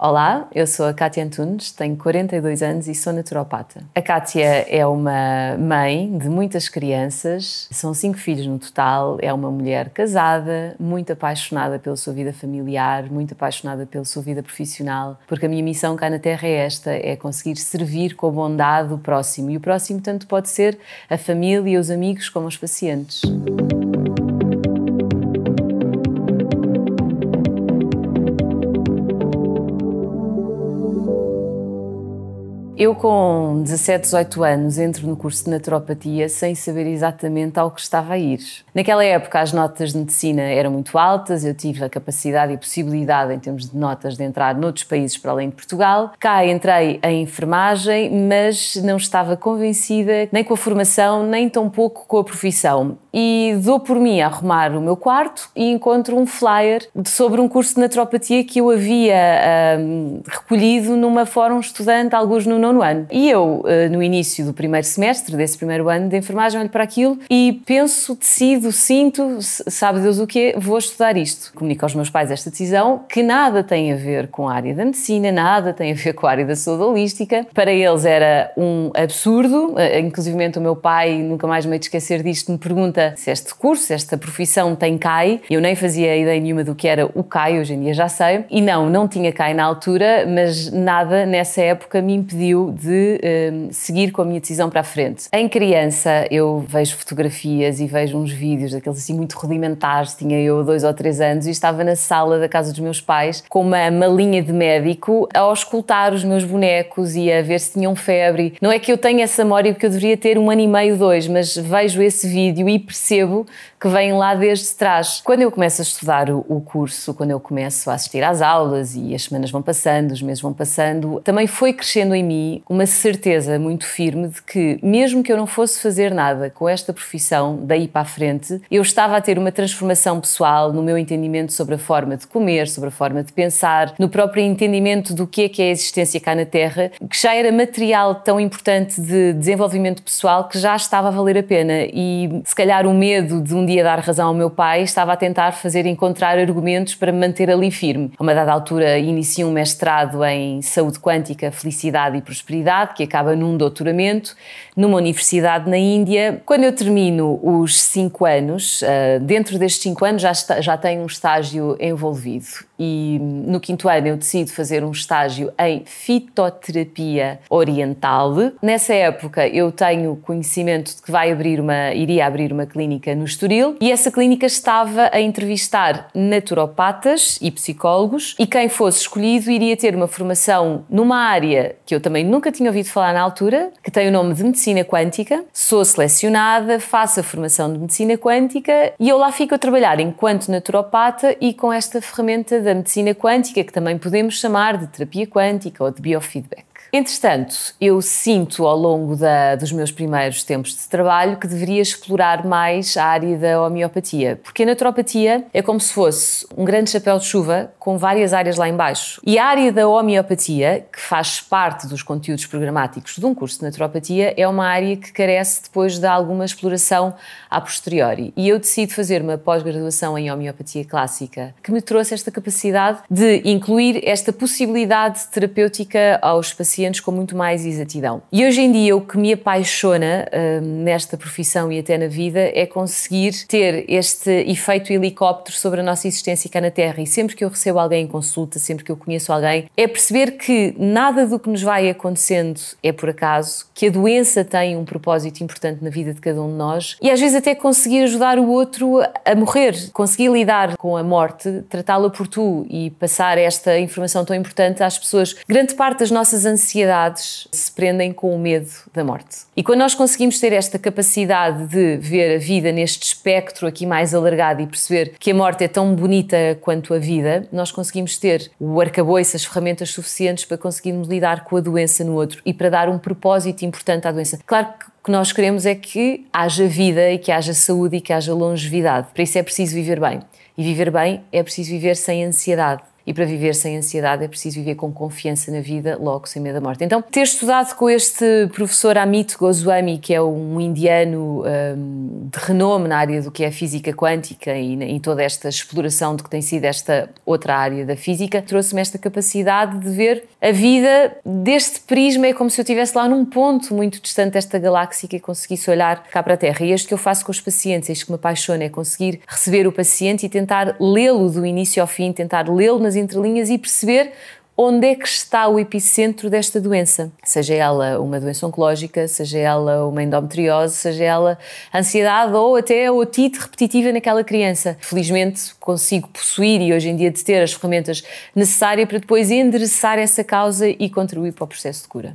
Olá, eu sou a Kátia Antunes, tenho 42 anos e sou naturopata. A Kátia é uma mãe de muitas crianças, são 5 filhos no total, é uma mulher casada, muito apaixonada pela sua vida familiar, muito apaixonada pela sua vida profissional, porque a minha missão cá na Terra é esta, é conseguir servir com bondade o próximo. E o próximo tanto pode ser a família, os amigos, como os pacientes. Eu, com 17, 18 anos, entro no curso de naturopatia sem saber exatamente ao que estava a ir. Naquela época, as notas de medicina eram muito altas, eu tive a capacidade e possibilidade, em termos de notas, de entrar noutros países para além de Portugal. Cá entrei em enfermagem, mas não estava convencida nem com a formação, nem tão pouco com a profissão. E dou por mim a arrumar o meu quarto e encontro um flyer sobre um curso de naturopatia que eu havia recolhido numa fórum estudante, alguns no 9º ano. E eu, no início do primeiro semestre, desse primeiro ano de enfermagem, olho para aquilo e penso, decido, sinto, sabe Deus o quê, vou estudar isto. Comunico aos meus pais esta decisão, que nada tem a ver com a área da medicina, nada tem a ver com a área da saúde holística. Para eles era um absurdo, inclusivamente o meu pai, nunca mais me hei de esquecer disto, me pergunta se este curso, se esta profissão tem CAI. Eu nem fazia ideia nenhuma do que era o CAI, hoje em dia já sei. E não tinha CAI na altura, mas nada nessa época me impediu de seguir com a minha decisão para a frente. Em criança eu vejo fotografias e vejo uns vídeos daqueles assim muito rudimentares, tinha eu 2 ou 3 anos e estava na sala da casa dos meus pais com uma malinha de médico a auscultar os meus bonecos e a ver se tinham febre. Não é que eu tenha essa memória porque eu deveria ter 1 ano e meio, 2, mas vejo esse vídeo e percebo que vem lá desde trás. Quando eu começo a estudar o curso, quando eu começo a assistir às aulas e as semanas vão passando, os meses vão passando, também foi crescendo em mim uma certeza muito firme de que, mesmo que eu não fosse fazer nada com esta profissão daí para a frente, eu estava a ter uma transformação pessoal no meu entendimento sobre a forma de comer, sobre a forma de pensar, no próprio entendimento do que é a existência cá na Terra, que já era material tão importante de desenvolvimento pessoal que já estava a valer a pena. E se calhar o medo de um dia dar razão ao meu pai estava a tentar fazer encontrar argumentos para me manter ali firme. A uma dada altura inicio um mestrado em saúde quântica, felicidade e prosperidade, que acaba num doutoramento numa universidade na Índia. Quando eu termino os 5 anos, dentro destes 5 anos já tenho um estágio envolvido e no 5º ano eu decido fazer um estágio em fitoterapia oriental. Nessa época eu tenho conhecimento de que iria abrir uma clínica no Estoril e essa clínica estava a entrevistar naturopatas e psicólogos e quem fosse escolhido iria ter uma formação numa área que eu também nunca tinha ouvido falar na altura, que tem o nome de medicina quântica. Sou selecionada, faço a formação de medicina quântica e eu lá fico a trabalhar enquanto naturopata e com esta ferramenta da medicina quântica, que também podemos chamar de terapia quântica ou de biofeedback. Entretanto, eu sinto ao longo dos meus primeiros tempos de trabalho que deveria explorar mais a área da homeopatia, porque a naturopatia é como se fosse um grande chapéu de chuva com várias áreas lá em baixo. E a área da homeopatia, que faz parte dos conteúdos programáticos de um curso de naturopatia, é uma área que carece depois de alguma exploração a posteriori. E eu decido fazer uma pós-graduação em homeopatia clássica, que me trouxe esta capacidade de incluir esta possibilidade terapêutica aos pacientes com muito mais exatidão. E hoje em dia o que me apaixona nesta profissão e até na vida é conseguir ter este efeito helicóptero sobre a nossa existência cá na Terra. E sempre que eu recebo alguém em consulta, sempre que eu conheço alguém, é perceber que nada do que nos vai acontecendo é por acaso, que a doença tem um propósito importante na vida de cada um de nós e às vezes até conseguir ajudar o outro a morrer, conseguir lidar com a morte, tratá-la por tu e passar esta informação tão importante às pessoas. Grande parte das nossas ansiedades se prendem com o medo da morte. E quando nós conseguimos ter esta capacidade de ver a vida neste espectro aqui mais alargado e perceber que a morte é tão bonita quanto a vida, nós conseguimos ter o arcabouço, as ferramentas suficientes para conseguirmos lidar com a doença no outro e para dar um propósito importante à doença. Claro que o que nós queremos é que haja vida e que haja saúde e que haja longevidade. Para isso é preciso viver bem. E viver bem é preciso viver sem ansiedade. e para viver sem ansiedade é preciso viver com confiança na vida, logo sem medo da morte. Então, ter estudado com este professor Amit Goswami, que é um indiano de renome na área do que é a física quântica e em toda esta exploração de que tem sido esta outra área da física, trouxe-me esta capacidade de ver a vida deste prisma. É como se eu estivesse lá num ponto muito distante desta galáxia e conseguisse olhar cá para a Terra. E este que eu faço com os pacientes, este que me apaixona, é conseguir receber o paciente e tentar lê-lo do início ao fim, tentar lê-lo nas entrelinhas e perceber onde é que está o epicentro desta doença. Seja ela uma doença oncológica, seja ela uma endometriose, seja ela ansiedade ou até a otite repetitiva naquela criança. Felizmente consigo possuir e hoje em dia de ter as ferramentas necessárias para depois endereçar essa causa e contribuir para o processo de cura.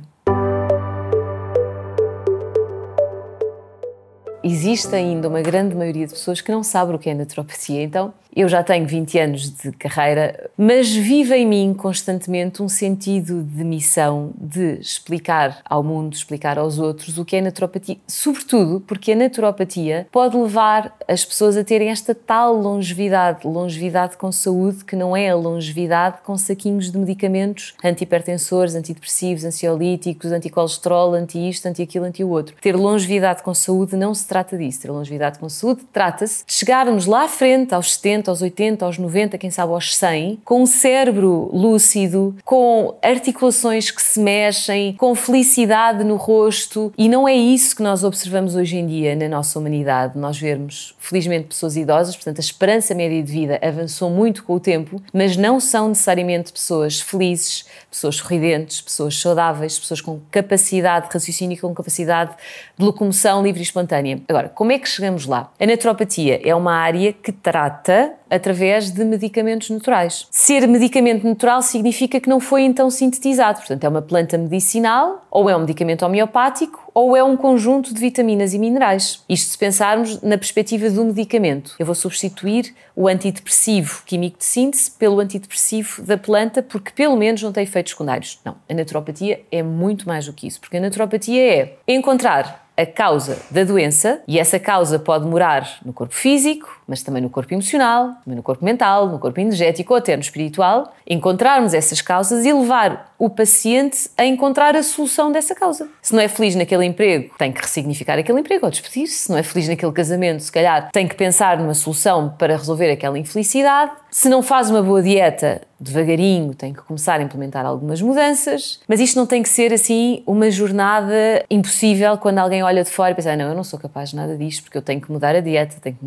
Existe ainda uma grande maioria de pessoas que não sabe o que é naturopatia, então eu já tenho 20 anos de carreira, mas vive em mim constantemente um sentido de missão de explicar ao mundo, explicar aos outros o que é naturopatia, sobretudo porque a naturopatia pode levar as pessoas a terem esta tal longevidade com saúde, que não é a longevidade com saquinhos de medicamentos antihipertensores, antidepressivos, ansiolíticos, anticolesterol, anti-isto, anti-aquilo, anti-o outro. Ter longevidade com saúde não se trata disso. Ter longevidade com saúde trata-se de chegarmos lá à frente, aos 70, aos 80, aos 90, quem sabe aos 100, com um cérebro lúcido, com articulações que se mexem, com felicidade no rosto. E não é isso que nós observamos hoje em dia na nossa humanidade. Nós vemos, felizmente, pessoas idosas, portanto a esperança média de vida avançou muito com o tempo, mas não são necessariamente pessoas felizes, pessoas sorridentes, pessoas saudáveis, pessoas com capacidade de raciocínio, com capacidade de locomoção livre e espontânea. Agora, como é que chegamos lá? A naturopatia é uma área que trata através de medicamentos naturais. Ser medicamento natural significa que não foi então sintetizado, portanto é uma planta medicinal, ou é um medicamento homeopático, ou é um conjunto de vitaminas e minerais. Isto se pensarmos na perspectiva do medicamento. Eu vou substituir o antidepressivo químico de síntese pelo antidepressivo da planta, porque pelo menos não tem efeitos secundários. Não, a naturopatia é muito mais do que isso, porque a naturopatia é encontrar a causa da doença, e essa causa pode morar no corpo físico, mas também no corpo emocional, também no corpo mental, no corpo energético ou até no espiritual, encontrarmos essas causas e levar o paciente a encontrar a solução dessa causa. Se não é feliz naquele emprego, tem que ressignificar aquele emprego ou despedir-se. Se não é feliz naquele casamento, se calhar tem que pensar numa solução para resolver aquela infelicidade. Se não faz uma boa dieta, devagarinho tem que começar a implementar algumas mudanças, mas isto não tem que ser assim uma jornada impossível quando alguém olha de fora e pensa, não, eu não sou capaz de nada disto porque eu tenho que mudar a dieta, tenho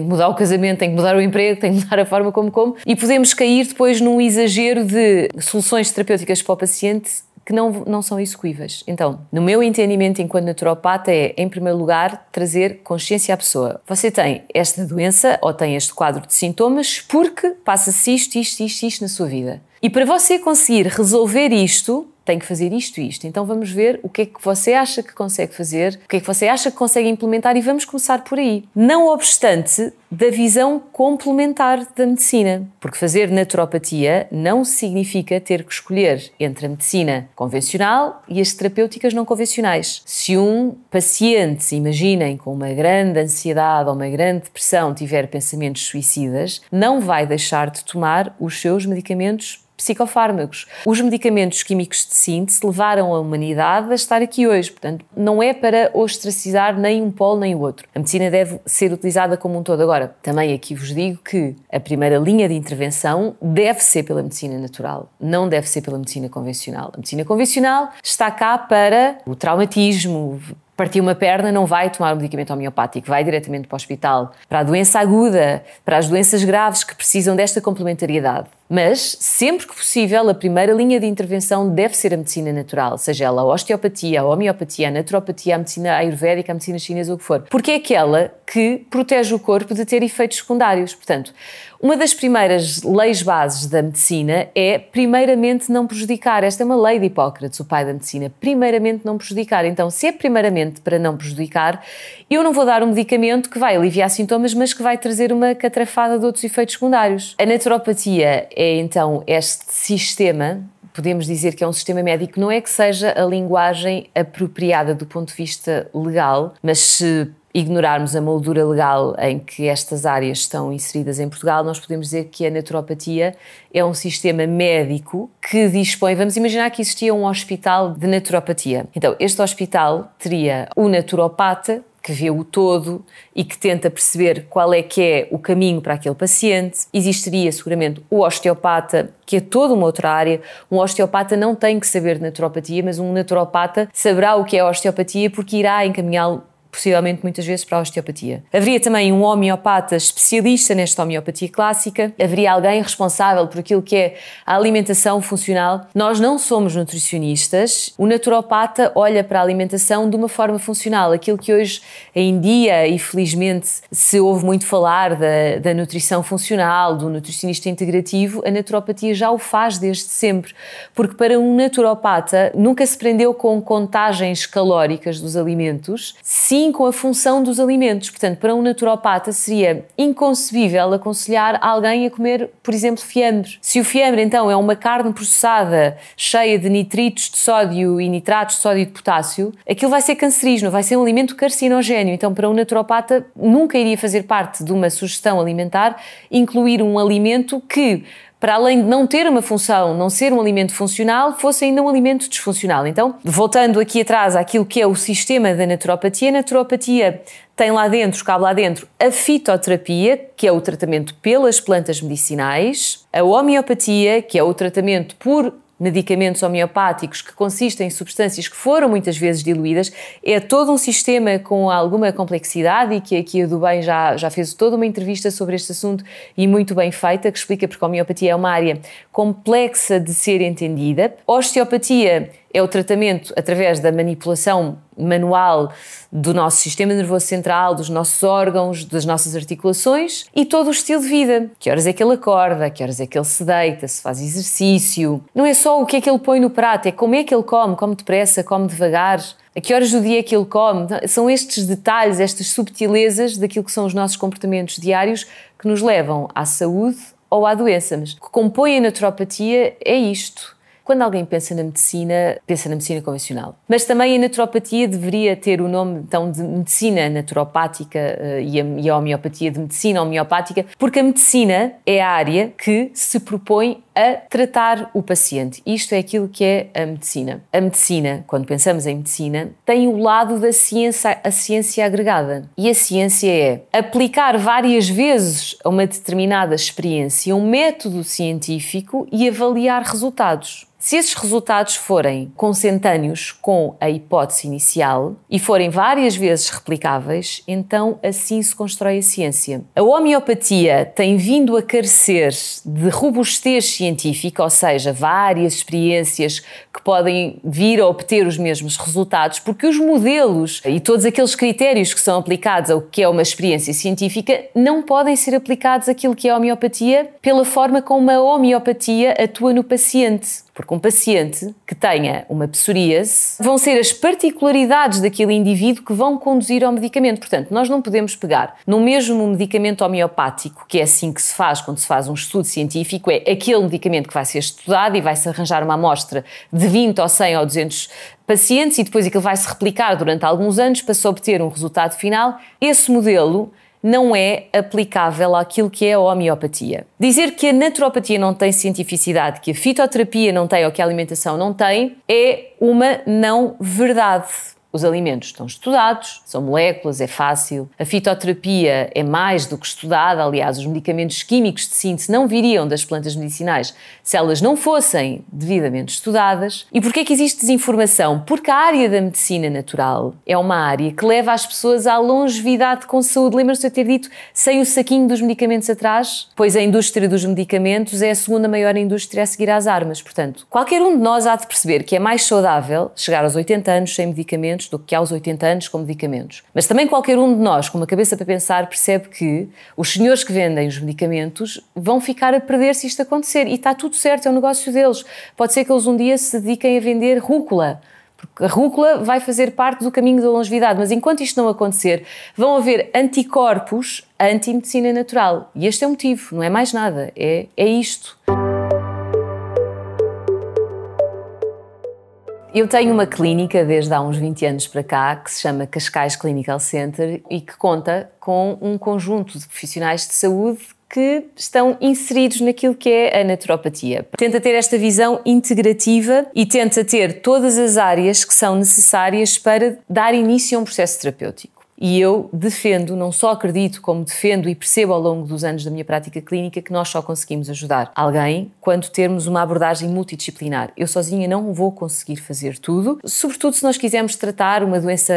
que mudar o casamento, tenho que mudar o emprego, tenho que mudar a forma como, e podemos cair depois num exagero de soluções terapêuticas para o paciente que não são execuíveis. Então, no meu entendimento enquanto naturopata é, em primeiro lugar, trazer consciência à pessoa. Você tem esta doença ou tem este quadro de sintomas porque passa-se isto na sua vida. E para você conseguir resolver isto, tem que fazer isto e isto. Então vamos ver o que é que você acha que consegue fazer, o que é que você acha que consegue implementar e vamos começar por aí. Não obstante da visão complementar da medicina, porque fazer naturopatia não significa ter que escolher entre a medicina convencional e as terapêuticas não convencionais. Se um paciente, imaginem, com uma grande ansiedade ou uma grande depressão tiver pensamentos suicidas, não vai deixar de tomar os seus medicamentos psicofármacos. Os medicamentos químicos de síntese levaram a humanidade a estar aqui hoje, portanto, não é para ostracizar nem um polo nem o outro. A medicina deve ser utilizada como um todo. Agora, também aqui vos digo que a primeira linha de intervenção deve ser pela medicina natural, não deve ser pela medicina convencional. A medicina convencional está cá para o traumatismo. Partiu uma perna, não vai tomar um medicamento homeopático, vai diretamente para o hospital. Para a doença aguda, para as doenças graves que precisam desta complementariedade. Mas, sempre que possível, a primeira linha de intervenção deve ser a medicina natural, seja ela a osteopatia, a homeopatia, a naturopatia, a medicina ayurvédica, a medicina chinesa, o que for. Porque é aquela que protege o corpo de ter efeitos secundários. Portanto, uma das primeiras leis bases da medicina é, primeiramente, não prejudicar. Esta é uma lei de Hipócrates, o pai da medicina. Primeiramente, não prejudicar. Então, se é primeiramente para não prejudicar, eu não vou dar um medicamento que vai aliviar sintomas, mas que vai trazer uma catrafada de outros efeitos secundários. A naturopatia é, então, este sistema podemos dizer que é um sistema médico, não é que seja a linguagem apropriada do ponto de vista legal, mas se ignorarmos a moldura legal em que estas áreas estão inseridas em Portugal, nós podemos dizer que a naturopatia é um sistema médico que dispõe, vamos imaginar que existia um hospital de naturopatia. Então, este hospital teria o naturopata, que vê o todo e que tenta perceber qual é que é o caminho para aquele paciente. Existiria seguramente o osteopata, que é toda uma outra área. Um osteopata não tem que saber de naturopatia, mas um naturopata saberá o que é a osteopatia porque irá encaminhá-lo possivelmente muitas vezes para a osteopatia. Haveria também um homeopata especialista nesta homeopatia clássica, haveria alguém responsável por aquilo que é a alimentação funcional. Nós não somos nutricionistas, o naturopata olha para a alimentação de uma forma funcional, aquilo que hoje em dia, e felizmente se ouve muito falar da nutrição funcional, do nutricionista integrativo, a naturopatia já o faz desde sempre, porque para um naturopata nunca se prendeu com contagens calóricas dos alimentos, sim com a função dos alimentos. Portanto, para um naturopata seria inconcebível aconselhar alguém a comer, por exemplo, fiambre. Se o fiambre, então, é uma carne processada cheia de nitritos de sódio e nitratos de sódio e de potássio, aquilo vai ser cancerígeno, vai ser um alimento carcinogéneo. Então, para um naturopata, nunca iria fazer parte de uma sugestão alimentar incluir um alimento que, para além de não ter uma função, não ser um alimento funcional, fosse ainda um alimento disfuncional. Então, voltando aqui atrás àquilo que é o sistema da naturopatia, a naturopatia tem lá dentro, cabe lá dentro, a fitoterapia, que é o tratamento pelas plantas medicinais, a homeopatia, que é o tratamento por medicamentos homeopáticos que consistem em substâncias que foram muitas vezes diluídas. É todo um sistema com alguma complexidade e que aqui a do Bem já fez toda uma entrevista sobre este assunto e muito bem feita, que explica porque a homeopatia é uma área complexa de ser entendida. A osteopatia é o tratamento através da manipulação manual do nosso sistema nervoso central, dos nossos órgãos, das nossas articulações e todo o estilo de vida. Que horas é que ele acorda, que horas é que ele se deita, se faz exercício. Não é só o que é que ele põe no prato, é como é que ele come depressa, come devagar, a que horas do dia é que ele come. São estes detalhes, estas subtilezas daquilo que são os nossos comportamentos diários que nos levam à saúde ou à doença. Mas o que compõe a naturopatia é isto. Quando alguém pensa na medicina convencional. Mas também a naturopatia deveria ter o nome, então, de medicina naturopática e a homeopatia de medicina homeopática, porque a medicina é a área que se propõe a tratar o paciente. Isto é aquilo que é a medicina. A medicina, quando pensamos em medicina, tem o lado da ciência, a ciência agregada. E a ciência é aplicar várias vezes a uma determinada experiência um método científico e avaliar resultados. Se esses resultados forem consentâneos com a hipótese inicial e forem várias vezes replicáveis, então assim se constrói a ciência. A homeopatia tem vindo a carecer de robustez científica, ou seja, várias experiências que podem vir a obter os mesmos resultados, porque os modelos e todos aqueles critérios que são aplicados ao que é uma experiência científica não podem ser aplicados àquilo que é a homeopatia pela forma como a homeopatia atua no paciente. Porque um paciente que tenha uma psoríase vão ser as particularidades daquele indivíduo que vão conduzir ao medicamento. Portanto, nós não podemos pegar no mesmo medicamento homeopático, que é assim que se faz quando se faz um estudo científico, é aquele medicamento que vai ser estudado e vai-se arranjar uma amostra de 20 ou 100 ou 200 pacientes e depois aquilo vai-se replicar durante alguns anos para se obter um resultado final. Esse modelo não é aplicável àquilo que é a homeopatia. Dizer que a naturopatia não tem cientificidade, que a fitoterapia não tem ou que a alimentação não tem, é uma não verdade. Os alimentos estão estudados, são moléculas, é fácil. A fitoterapia é mais do que estudada, aliás, os medicamentos químicos de síntese não viriam das plantas medicinais se elas não fossem devidamente estudadas. E porquê é que existe desinformação? Porque a área da medicina natural é uma área que leva as pessoas à longevidade com saúde. Lembra-se de eu ter dito sem o saquinho dos medicamentos atrás? Pois a indústria dos medicamentos é a segunda maior indústria a seguir às armas. Portanto, qualquer um de nós há de perceber que é mais saudável chegar aos 80 anos sem medicamentos do que aos 80 anos com medicamentos. Mas também qualquer um de nós, com uma cabeça para pensar, percebe que os senhores que vendem os medicamentos vão ficar a perder se isto acontecer. E está tudo certo, é o negócio deles. Pode ser que eles um dia se dediquem a vender rúcula, porque a rúcula vai fazer parte do caminho da longevidade. Mas enquanto isto não acontecer, vão haver anticorpos anti-medicina natural. E este é o motivo, não é mais nada, é isto. Eu tenho uma clínica desde há uns 20 anos para cá que se chama Cascais Clinical Center e que conta com um conjunto de profissionais de saúde que estão inseridos naquilo que é a naturopatia. Tenta ter esta visão integrativa e tenta ter todas as áreas que são necessárias para dar início a um processo terapêutico. E eu defendo, não só acredito, como defendo e percebo ao longo dos anos da minha prática clínica que nós só conseguimos ajudar alguém quando termos uma abordagem multidisciplinar. Eu sozinha não vou conseguir fazer tudo, sobretudo se nós quisermos tratar uma doença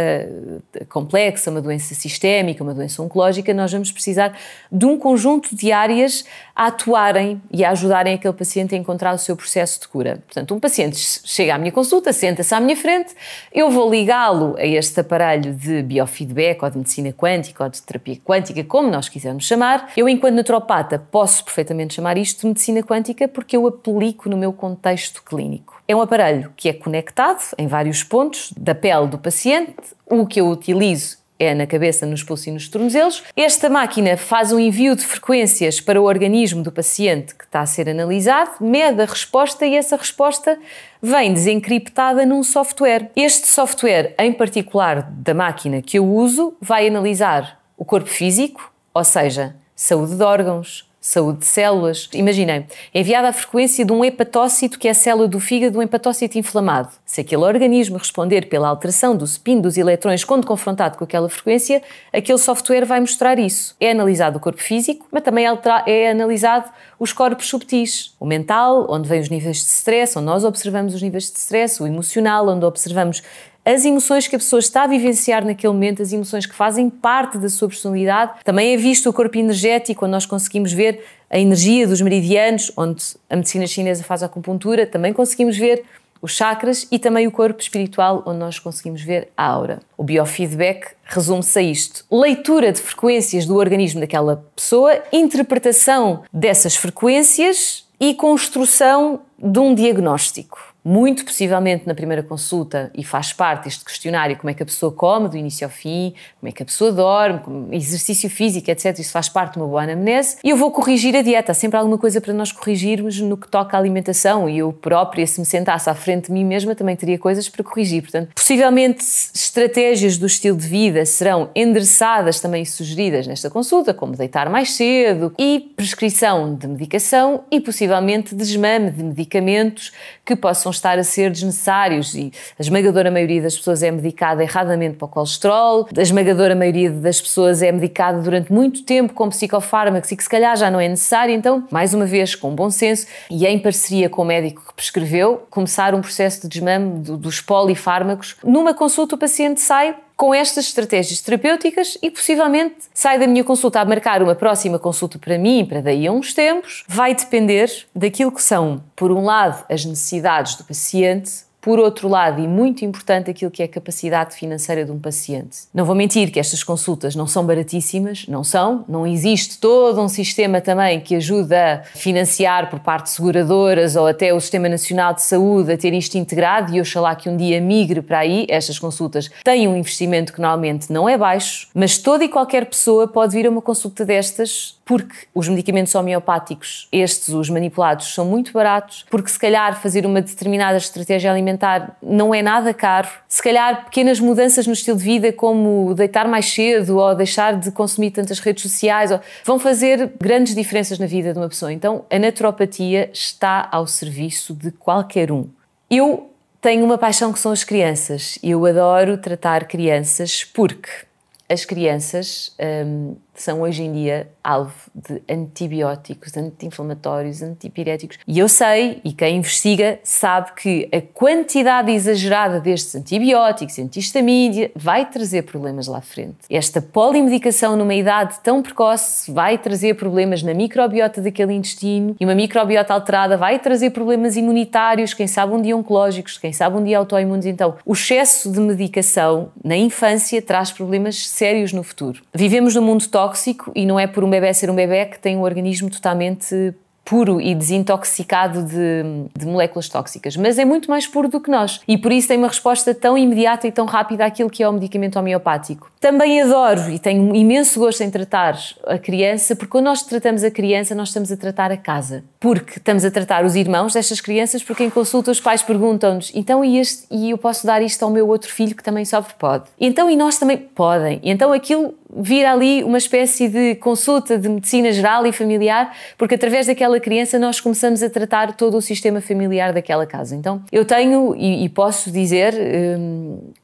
complexa, uma doença sistémica, uma doença oncológica, nós vamos precisar de um conjunto de áreas a atuarem e a ajudarem aquele paciente a encontrar o seu processo de cura. Portanto, um paciente chega à minha consulta, senta-se à minha frente, eu vou ligá-lo a este aparelho de biofeedback ou de medicina quântica ou de terapia quântica, como nós quisermos chamar. Eu, enquanto naturopata, posso perfeitamente chamar isto de medicina quântica porque eu aplico no meu contexto clínico. É um aparelho que é conectado em vários pontos da pele do paciente. O que eu utilizo é na cabeça, nos pulsos e nos tornozelos. Esta máquina faz um envio de frequências para o organismo do paciente que está a ser analisado, mede a resposta e essa resposta vem desencriptada num software. Este software, em particular da máquina que eu uso, vai analisar o corpo físico, ou seja, saúde de órgãos, saúde de células. Imaginem, é enviada a frequência de um hepatócito, que é a célula do fígado, um hepatócito inflamado. Se aquele organismo responder pela alteração do spin dos eletrões quando confrontado com aquela frequência, aquele software vai mostrar isso. É analisado o corpo físico, mas também é analisado os corpos subtis. O mental, onde vêm os níveis de stress, onde nós observamos os níveis de stress, o emocional, onde observamos as emoções que a pessoa está a vivenciar naquele momento, as emoções que fazem parte da sua personalidade. Também é visto o corpo energético, onde nós conseguimos ver a energia dos meridianos, onde a medicina chinesa faz a acupuntura. Também conseguimos ver os chakras e também o corpo espiritual, onde nós conseguimos ver a aura. O biofeedback resume-se a isto: leitura de frequências do organismo daquela pessoa, interpretação dessas frequências e construção de um diagnóstico. Muito possivelmente na primeira consulta, e faz parte este questionário, como é que a pessoa come do início ao fim, como é que a pessoa dorme, exercício físico, etc. Isso faz parte de uma boa anamnese. E eu vou corrigir a dieta. Há sempre alguma coisa para nós corrigirmos no que toca à alimentação. E eu própria, se me sentasse à frente de mim mesma, também teria coisas para corrigir. Portanto, possivelmente estratégias do estilo de vida serão endereçadas também e sugeridas nesta consulta, como deitar mais cedo e prescrição de medicação e possivelmente desmame de medicamentos que possam estar a ser desnecessários, e a esmagadora maioria das pessoas é medicada erradamente para o colesterol, a esmagadora maioria das pessoas é medicada durante muito tempo com psicofármacos e que se calhar já não é necessário. Então, mais uma vez, com bom senso e em parceria com o médico que prescreveu, começar um processo de desmame dos polifármacos. Numa consulta o paciente sai com estas estratégias terapêuticas e possivelmente sai da minha consulta a marcar uma próxima consulta para mim, para daí a uns tempos. Vai depender daquilo que são, por um lado, as necessidades do paciente, por outro lado, e muito importante, aquilo que é a capacidade financeira de um paciente. Não vou mentir que estas consultas não são baratíssimas, não existe todo um sistema também que ajuda a financiar por parte de seguradoras ou até o Sistema Nacional de Saúde a ter isto integrado, e oxalá que um dia migre para aí. Estas consultas têm um investimento que normalmente não é baixo, mas toda e qualquer pessoa pode vir a uma consulta destas, porque os medicamentos homeopáticos, os manipulados, são muito baratos, porque se calhar fazer uma determinada estratégia alimentar não é nada caro, se calhar pequenas mudanças no estilo de vida, como deitar mais cedo ou deixar de consumir tantas redes sociais, vão fazer grandes diferenças na vida de uma pessoa. Então a naturopatia está ao serviço de qualquer um. Eu tenho uma paixão que são as crianças. Eu adoro tratar crianças porque as crianças são hoje em dia alvo de antibióticos, anti-inflamatórios, antipiréticos. E eu sei, e quem investiga sabe, que a quantidade exagerada destes antibióticos, antihistamínia, vai trazer problemas lá à frente. Esta polimedicação numa idade tão precoce vai trazer problemas na microbiota daquele intestino, e uma microbiota alterada vai trazer problemas imunitários, quem sabe um dia oncológicos, quem sabe um dia autoimunes. Então, o excesso de medicação na infância traz problemas sérios no futuro. Vivemos num mundo tóxico, e não é por um bebê ser um bebê que tem um organismo totalmente puro e desintoxicado de moléculas tóxicas, mas é muito mais puro do que nós e por isso tem uma resposta tão imediata e tão rápida àquilo que é o medicamento homeopático. Também adoro e tenho imenso gosto em tratar a criança, porque quando nós tratamos a criança, nós estamos a tratar a casa. Porque estamos a tratar os irmãos destas crianças, porque em consulta os pais perguntam-nos, então e eu posso dar isto ao meu outro filho que também sofre? Pode. Então e nós também? Podem. E então aquilo vira ali uma espécie de consulta de medicina geral e familiar, porque através daquela criança nós começamos a tratar todo o sistema familiar daquela casa. Então eu tenho, e posso dizer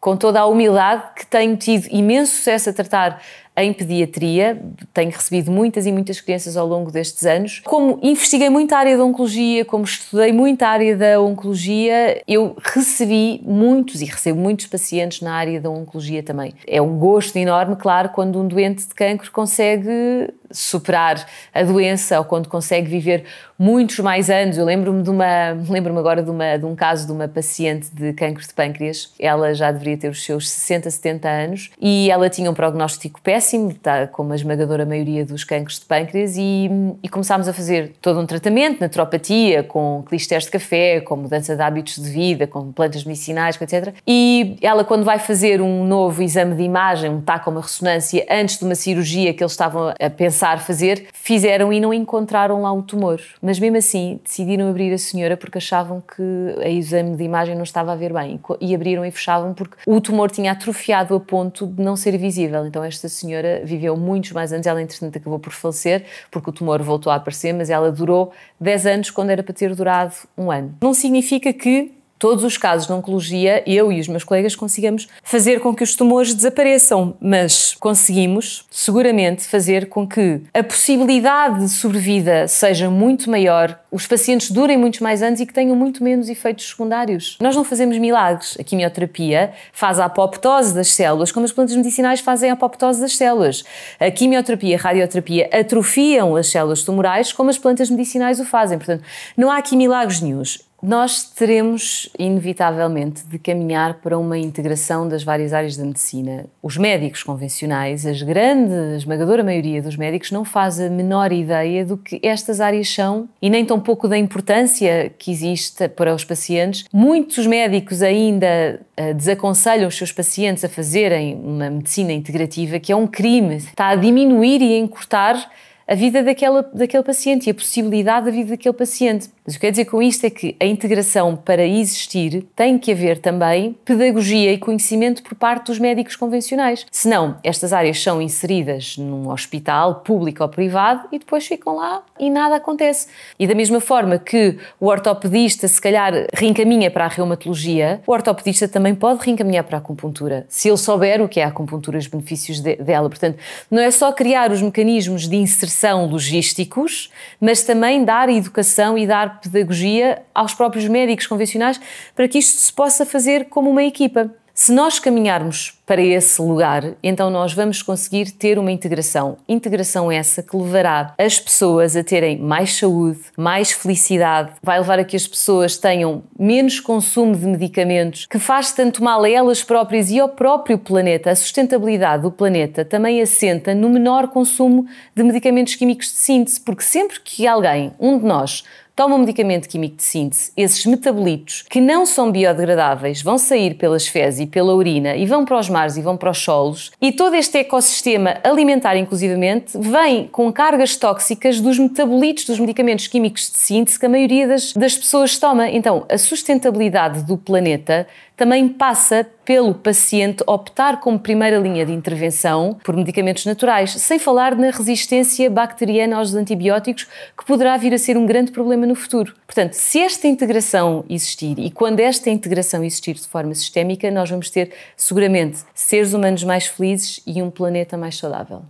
com toda a humildade, que tenho tido imenso sucesso a tratar em pediatria, tenho recebido muitas e muitas crianças ao longo destes anos. Como investiguei muito a área da oncologia, como estudei muito a área da oncologia, eu recebi muitos e recebo muitos pacientes na área da oncologia também. É um gosto enorme, claro, quando um doente de cancro consegue superar a doença ou quando consegue viver muitos mais anos. Eu lembro-me agora de um caso de uma paciente de cancro de pâncreas. Ela já deveria ter os seus 60, 70 anos e ela tinha um prognóstico péssimo, como a esmagadora maioria dos cancros de pâncreas, e começámos a fazer todo um tratamento, naturopatia, com clísteres de café, com mudança de hábitos de vida, com plantas medicinais, etc. E ela, quando vai fazer um novo exame de imagem, um TAC ou uma ressonância, antes de uma cirurgia que eles estavam a pensar fazer, fizeram e não encontraram lá o tumor. Mas mesmo assim decidiram abrir a senhora porque achavam que o exame de imagem não estava a ver bem, e abriram e fechavam porque o tumor tinha atrofiado a ponto de não ser visível. Então esta senhora viveu muitos mais anos. Ela entretanto acabou por falecer porque o tumor voltou a aparecer, mas ela durou 10 anos quando era para ter durado 1 ano. Não significa que todos os casos de oncologia, eu e os meus colegas, consigamos fazer com que os tumores desapareçam, mas conseguimos seguramente fazer com que a possibilidade de sobrevida seja muito maior, os pacientes durem muitos mais anos e que tenham muito menos efeitos secundários. Nós não fazemos milagres. A quimioterapia faz a apoptose das células, como as plantas medicinais fazem a apoptose das células. A quimioterapia e a radioterapia atrofiam as células tumorais, como as plantas medicinais o fazem. Portanto, não há aqui milagres nenhuns. Nós teremos, inevitavelmente, de caminhar para uma integração das várias áreas da medicina. Os médicos convencionais, a esmagadora maioria dos médicos, não faz a menor ideia do que estas áreas são e nem tão pouco da importância que existe para os pacientes. Muitos médicos ainda desaconselham os seus pacientes a fazerem uma medicina integrativa, que é um crime. Está a diminuir e a encurtar a vida daquele paciente e a possibilidade da vida daquele paciente. Mas o que quero dizer com isto é que a integração, para existir, tem que haver também pedagogia e conhecimento por parte dos médicos convencionais. Senão, estas áreas são inseridas num hospital público ou privado e depois ficam lá e nada acontece. E da mesma forma que o ortopedista se calhar reencaminha para a reumatologia, o ortopedista também pode reencaminhar para a acupuntura, se ele souber o que é a acupuntura e os benefícios dela. Portanto, não é só criar os mecanismos de inserção logísticos, mas também dar educação e dar pedagogia aos próprios médicos convencionais para que isto se possa fazer como uma equipa. Se nós caminharmos para esse lugar, então nós vamos conseguir ter uma integração. Integração essa que levará as pessoas a terem mais saúde, mais felicidade, vai levar a que as pessoas tenham menos consumo de medicamentos, que faz tanto mal a elas próprias e ao próprio planeta. A sustentabilidade do planeta também assenta no menor consumo de medicamentos químicos de síntese, porque sempre que alguém, um de nós, toma um medicamento químico de síntese, esses metabolitos que não são biodegradáveis vão sair pelas fezes e pela urina e vão para os mares e vão para os solos, e todo este ecossistema alimentar, inclusivamente, vem com cargas tóxicas dos metabolitos dos medicamentos químicos de síntese que a maioria das pessoas toma. Então, a sustentabilidade do planeta também passa pelo paciente optar como primeira linha de intervenção por medicamentos naturais, sem falar na resistência bacteriana aos antibióticos, que poderá vir a ser um grande problema no futuro. Portanto, se esta integração existir e quando esta integração existir de forma sistémica, nós vamos ter seguramente seres humanos mais felizes e um planeta mais saudável.